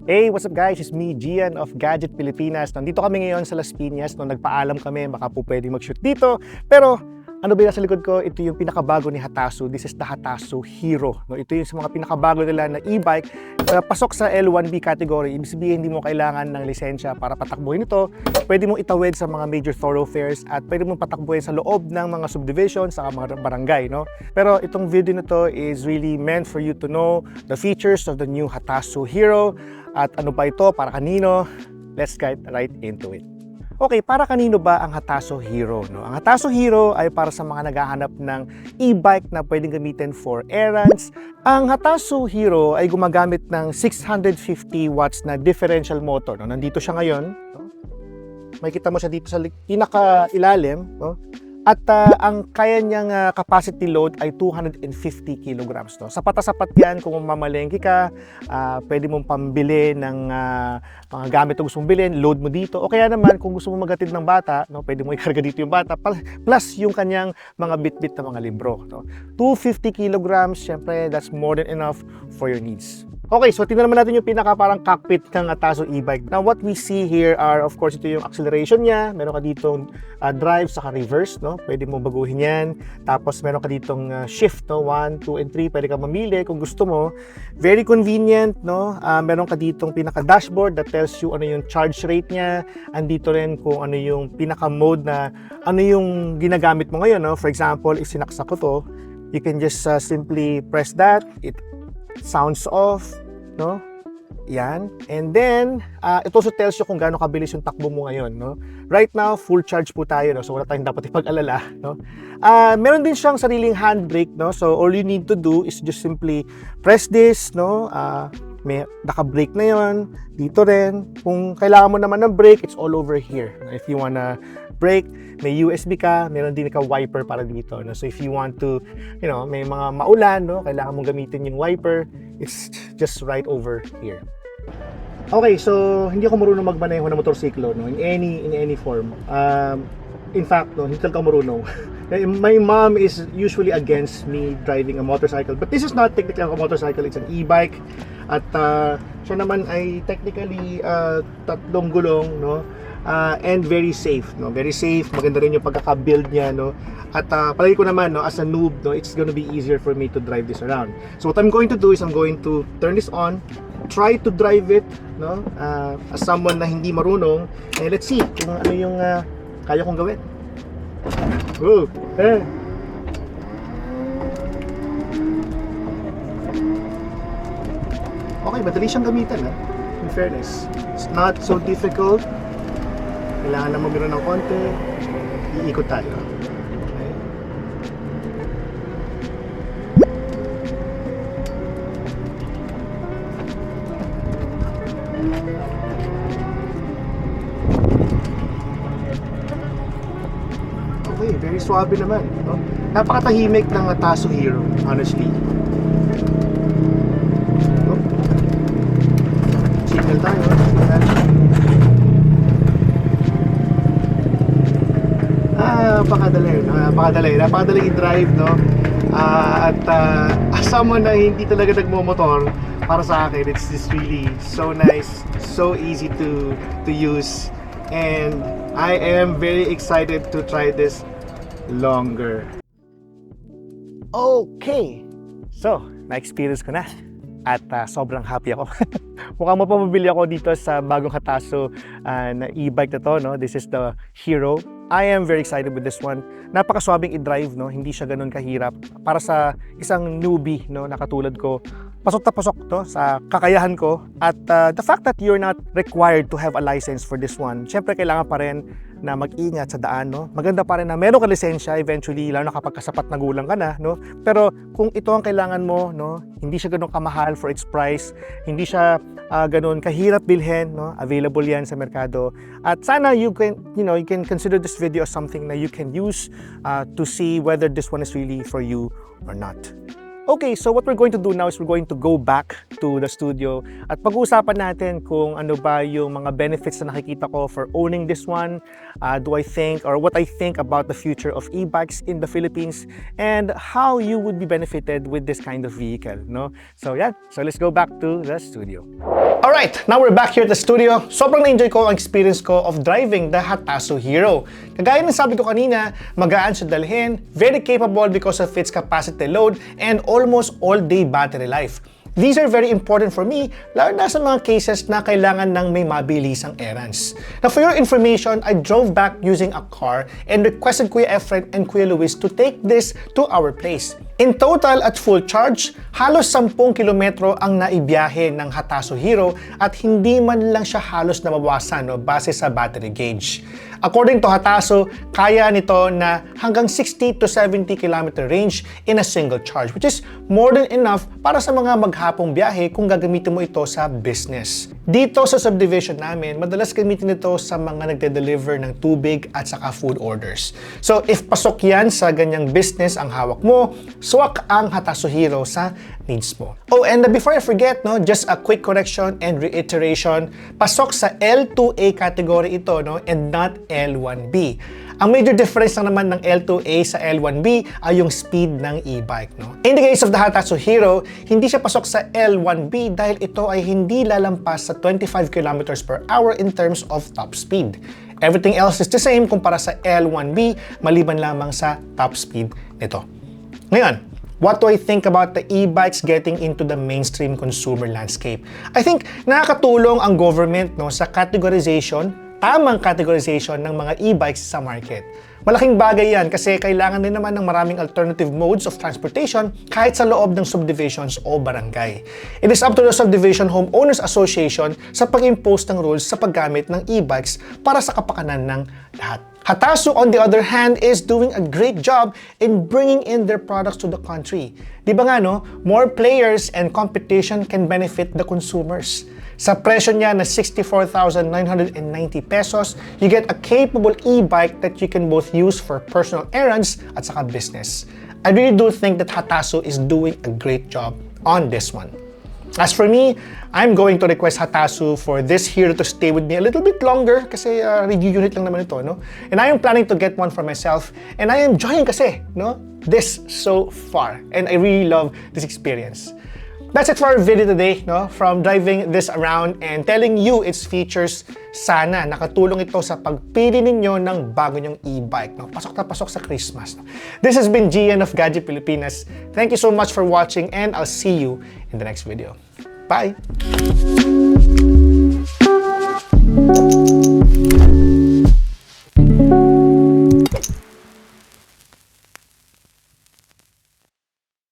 Hey, what's up guys? It's me, Gian of Gadget Pilipinas. Nandito kami ngayon sa Las Piñas. No, nagpaalam kami, baka po pwede mag-shoot dito. Pero ano ba yung nasa likod ko? Ito yung pinakabago ni Hatasu. This is the Hatasu Hero. No, ito yung sa mga pinakabago nila na e-bike. Pasok sa L1B category. Ibig sabihin, hindi mo kailangan ng lisensya para patakbuhin ito. Pwede mong itawid sa mga major thoroughfares at pwede mong patakbuhin sa loob ng mga subdivisions sa mga barangay. No? Pero itong video na to is really meant for you to know the features of the new Hatasu Hero. At ano ba ito? Para kanino? Let's get right into it. Okay, para kanino ba ang Hatasu Hero? No? Ang Hatasu Hero ay para sa mga naghahanap ng e-bike na pwedeng gamitin for errands. Ang Hatasu Hero ay gumagamit ng 650 watts na differential motor. No? Nandito siya ngayon. No? Makikita mo siya dito sa pinaka-ilalim. No? At ang kaya niyang capacity load ay 250 kilograms. No? Sapat na sapat yan kung mamalengke ka, pwede mong pambili ng mga gamit na gusto mong bilhin, load mo dito. O kaya naman kung gusto mong magatid ng bata, no? Pwede mo ikarga dito yung bata, plus yung kanyang mga bit-bit na mga libro. No? 250 kilograms, syempre that's more than enough for your needs. Okay, so tingnan naman natin yung pinaka parang cockpit ng Hatasu e-bike. Now, what we see here are, of course, ito yung acceleration niya. Meron ka ditong drive, saka reverse, no? Pwede mo baguhin yan. Tapos, meron ka ditong shift, no? 1, 2, and 3. Pwede ka mamili kung gusto mo. Very convenient, no? Meron ka ditong pinaka-dashboard that tells you ano yung charge rate niya. Andito rin kung ano yung pinaka-mode na ano yung ginagamit mo ngayon, no? For example, if sinaksak ko to, you can just simply press that. It sounds off, no? Yan. And then, it also tells you kung gaano kabilis yung takbo mo ngayon, no? Right now, full charge po tayo, no? So, wala tayong dapat ipag-alala, no? Meron din siyang sariling handbrake, no? So, all you need to do is just simply press this, no? May naka-brake na yon. Dito rin. Kung kailangan mo naman ng brake, it's all over here. If you wanna brake, may USB ka, meron din ka wiper para dito. No? So if you want to, you know, may mga maulan, no? Kailangan mong gamitin yung wiper, it's just right over here. Okay, so hindi ako marunong magmaneho ng motorsiklo, no? In any form. In fact, no, hindi talaga ako marunong. My mom is usually against me driving a motorcycle, but this is not technically a motorcycle, it's an e-bike. At siya naman ay technically tatlong gulong, no? And very safe, no? Very safe, maganda rin yung pagkaka-build niya, no? At palagi ko naman, no, as a noob, no, it's gonna be easier for me to drive this around. So what I'm going to do is I'm going to turn this on, try to drive it, no? As someone na hindi marunong, and let's see kung ano yung kaya kong gawin. Oh, eh. Okay, madali siyang gamitan, ha? In fairness, it's not so difficult. Kailangan na magkaroon ng konti. Iikot tayo. Okay. Okay, very suabe naman, no? Napakatahimik ng Hatasu Hero, honestly. Oh. Signal tayo. Napakadali i-drive, no? At as someone na hindi talaga nagmo-motor, para sa akin, it's just really so nice, so easy to use, and I am very excited to try this longer. Okay, so na-experience ko na at sobrang happy ako. Mukhang mapamabili ako dito sa bagong Hatasu na e-bike na to, no? This is the Hero. I am very excited with this one. Napakaswabing i-drive, no? Hindi siya ganoon kahirap. Para sa isang newbie, no, na katulad ko, pasok na pasok to sa kakayahan ko. At the fact that you're not required to have a license for this one, syempre kailangan pa rin na mag-ingat sa daan, no? Maganda pa rin na meron ka lisensya eventually, lalo na kapag kasapat na gulang ka na, no? Pero kung ito ang kailangan mo, no, hindi siya ganoon kamahal for its price, hindi siya ganoon kahirap bilhin, no? Available yan sa merkado. At sana you can consider this video as something na you can use to see whether this one is really for you or not. Okay, so what we're going to do now is we're going to go back to the studio at pag-uusapan natin kung ano ba yung mga benefits na nakikita ko for owning this one. Do I think or what I think about the future of e-bikes in the Philippines and how you would be benefited with this kind of vehicle, no? So yeah, so let's go back to the studio. Alright, now we're back here at the studio. Sobrang na-enjoy ko ang experience ko of driving the Hatasu Hero. Kagaya ng sabi ko kanina, magaan siya dalhin, very capable because of its capacity load, and almost all-day battery life. These are very important for me, lalo na sa mga cases na kailangan ng may mabilisang errands. Now, for your information, I drove back using a car and requested Kuya Efren and Kuya Luis to take this to our place. In total, at full charge, halos 10 kilometro ang naibiyahe ng Hatasu Hero at hindi man lang siya halos nabawasan base sa battery gauge. According to Hatasu, kaya nito na hanggang 60 to 70 km range in a single charge, which is more than enough para sa mga maghapong biyahe kung gagamitin mo ito sa business. Dito sa subdivision namin, madalas gamitin ito sa mga nagde-deliver ng tubig at saka food orders. So if pasok yan sa ganyang business ang hawak mo, swak ang Hatasu Hero sa needs mo. Oh, and before I forget, just a quick correction and reiteration, pasok sa L2A category ito, and not L1B. Ang major difference lang naman ng L2A sa L1B ay yung speed ng e-bike. In the case of the Hatasu Hero, hindi siya pasok sa L1B dahil ito ay hindi lalampas sa 25 km per hour in terms of top speed. Everything else is the same kumpara sa L1B, maliban lamang sa top speed nito. Ngayon, what do I think about the e-bikes getting into the mainstream consumer landscape? I think nakakatulong ang government sa categorization, tamang categorization ng mga e-bikes sa market. Malaking bagay yan kasi kailangan din naman ng maraming alternative modes of transportation kahit sa loob ng subdivisions o barangay. It is up to the Subdivision Homeowners Association sa pag-impose ng rules sa paggamit ng e-bikes para sa kapakanan ng lahat. Hatasu, on the other hand, is doing a great job in bringing in their products to the country. Di ba nga, more players and competition can benefit the consumers. Sa presyo niya na 64,990 pesos, you get a capable e-bike that you can both use for personal errands at saka business. I really do think that Hatasu is doing a great job on this one. As for me, I'm going to request Hatasu for this hero to stay with me a little bit longer kasi review unit lang naman ito, And I am planning to get one for myself and I am enjoying kasi, this so far. And I really love this experience. That's it for our video today, from driving this around and telling you its features. Sana nakatulong ito sa pagpili ninyo ng bago nyong e-bike. Pasok na pasok sa Christmas. This has been Gian of Gadget Pilipinas. Thank you so much for watching and I'll see you in the next video. Bye!